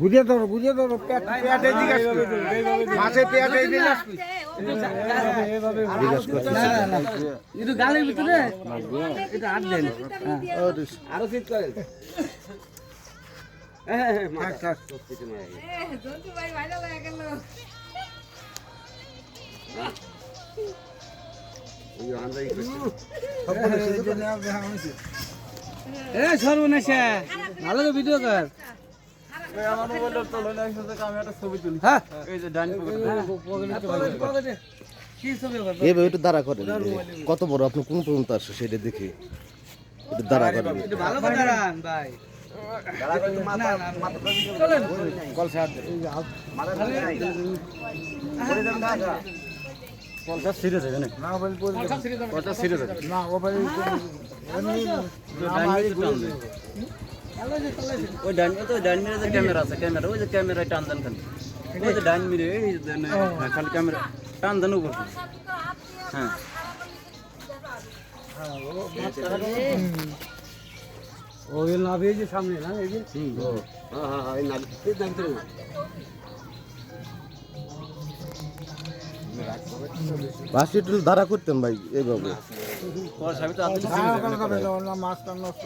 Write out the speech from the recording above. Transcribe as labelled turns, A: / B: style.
A: বুঝে ধরো মাছের পেঁয়াজ গালের ভিতরে আরো ফিট করেন। সর্বনাশা ভালো তো ভিডিও কর।
B: একটু দাঁড়া করেন, কত বড় আপনি কোন পর্যন্ত আসছে সেটা দেখে একটু দাঁড়া করেন।
C: ওই ডাইন তো ডাইন মিরে যে ক্যামেরা আছে, ক্যামেরা ওই যে ক্যামেরা টান দেন খালি, ওই যে ডাইন মিরে এই খালি ক্যামেরা টান দেন উপর। হ্যাঁ
A: ওই নাভি যে সামনে না এই যে
B: বাসটি একটু দাঁড়া করতেন ভাই এইভাবে।
A: মাছটা নষ্ট